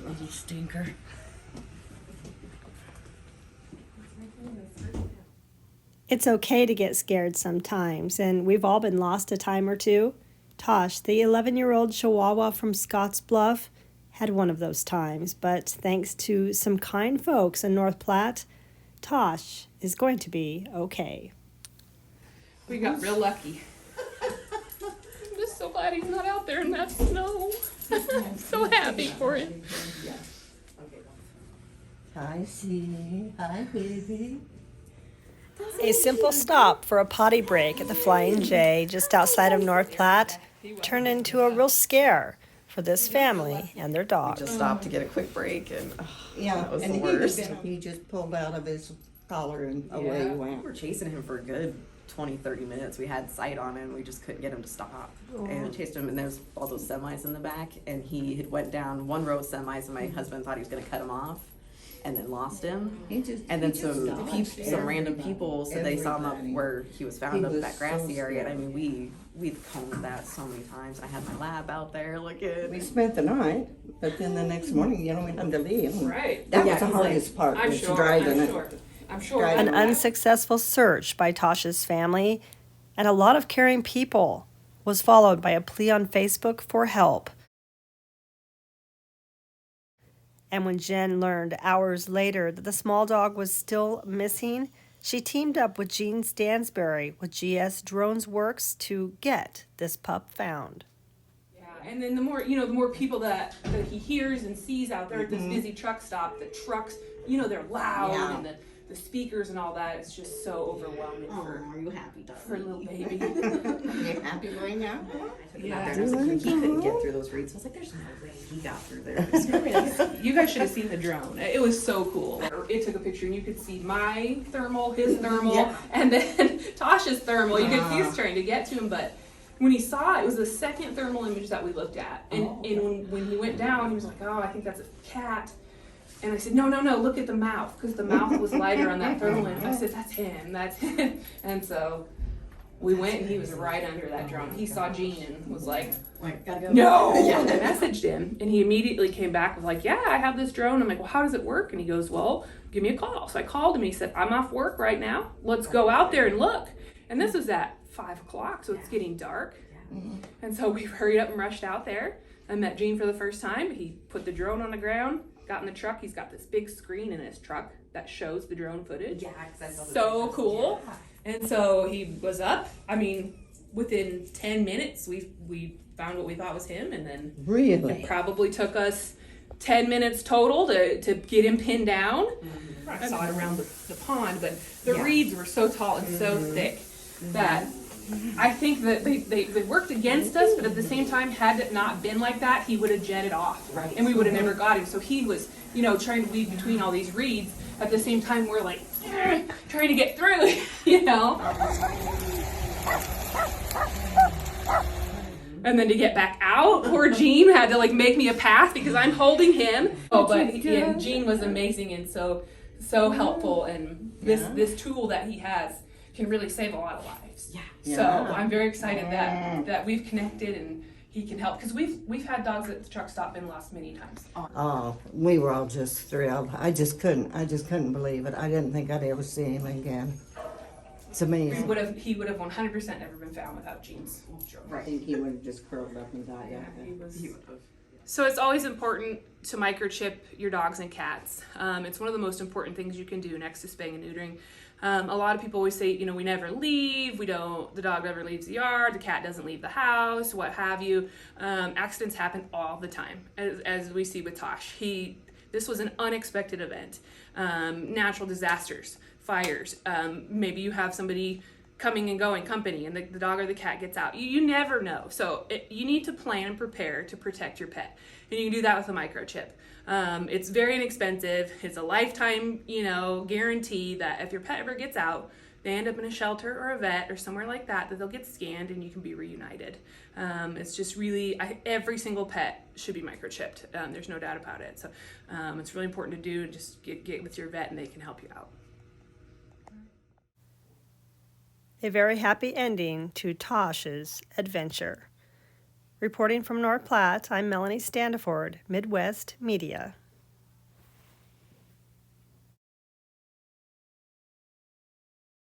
little stinker. It's okay to get scared sometimes, and we've all been lost a time or two. Tosh, the 11-year-old Chihuahua from Scottsbluff, had one of those times, but thanks to some kind folks in North Platte, Tosh is going to be okay. We got real lucky. I'm just so glad he's not out there in that snow. I'm so happy for him. Hi, C. Hi, baby. A simple stop for a potty break at the Flying J just outside of North Platte turned into a real scare for this family and their dog. Just stopped to get a quick break, and Yeah, that was and the worst. he just pulled out of his collar and away he We went. were chasing him for a good 20-30 minutes. We had sight on him. We just couldn't get him to stop. And we chased him, and there's all those semis in the back, and he had went down one row of semis, and my husband thought he was going to cut him off, and then lost him. And then some random people said they saw him up Everybody. where he was found up was that grassy so area. And I scared. mean, we've combed that so many times. I had my lab out there looking. We spent the night, but then the next morning, you know, we had to leave. Right. That Yeah, was the 'cause, like, hardest part, I'm was sure. driving I'm it. sure. I'm sure. Driving An unsuccessful search by Tosh's family and a lot of caring people was followed by a plea on Facebook for help. And when Jen learned hours later that the small dog was still missing, she teamed up with Gene Stansberry with GS Drones Works to get this pup found. Yeah, and then the more people that he hears and sees out there at this busy truck stop, the trucks, they're loud Yeah. and the speakers and all that, it's just so overwhelming Are you happy, for a little baby. You happy right now? I took him out there, and I was like, he couldn't get through those reeds. I was like, there's no way he got through there. You guys should have seen the drone. It was so cool. It took a picture and you could see my thermal, his thermal, Yeah. and then Tosh's thermal. You could see us trying to get to him, but when he saw it, it was the second thermal image that we looked at. And, when he went down, he was like, oh, I think that's a cat. And I said, no, look at the mouth, because the mouth was lighter on that thermal image. I said, that's him. And so we went, and he was right under that drone. He saw Gene and was like, Gotta go. no. Yeah. I messaged him, and he immediately came back with like, yeah, I have this drone. I'm like, well, how does it work? And he goes, well, give me a call. So I called him. He said, I'm off work right now. Let's go out there and look. And this was at 5 o'clock, so it's getting dark. And so we hurried up and rushed out there. I met Gene for the first time. He put the drone on the ground, got in the truck. He's got this big screen in his truck that shows the drone footage. Yeah, 'cause I saw the So pictures. cool. Yeah. And so he was up. I mean, within 10 minutes, we found what we thought was him, and then Really? it probably took us 10 minutes total to get him pinned down. I saw it around the pond, but the reeds were so tall and so thick that I think that they worked against us, but at the same time, had it not been like that, he would have jetted off, Right. and we would have never got him. So he was, trying to weave between all these reeds. At the same time, we're like trying to get through, And then to get back out, poor Gene had to make me a path because I'm holding him. Oh, but Gene was amazing and so helpful, and this tool that he has can really save a lot of lives. Yeah. So I'm very excited that we've connected and he can help, because we've had dogs at the truck stop been lost many times. Oh, we were all just thrilled. I just couldn't believe it. I didn't think I'd ever see him again. It's amazing. He would have 100% never been found without Gene's drone. I think he would have just curled up and died. He was. So it's always important to microchip your dogs and cats. It's one of the most important things you can do next to spaying and neutering. A lot of people always say, we never leave, the dog never leaves the yard, the cat doesn't leave the house, what have you. Accidents happen all the time, as we see with Tosh. This was an unexpected event. Natural disasters, fires, maybe you have somebody coming and going company and the dog or the cat gets out. You never know. So you need to plan and prepare to protect your pet. And you can do that with a microchip. It's very inexpensive. It's a lifetime, guarantee that if your pet ever gets out, they end up in a shelter or a vet or somewhere like that they'll get scanned and you can be reunited. It's just really, every single pet should be microchipped. There's no doubt about it. So it's really important to do, and just get with your vet and they can help you out. A very happy ending to Tosh's adventure. Reporting from North Platte, I'm Melanie Standiford, Midwest Media.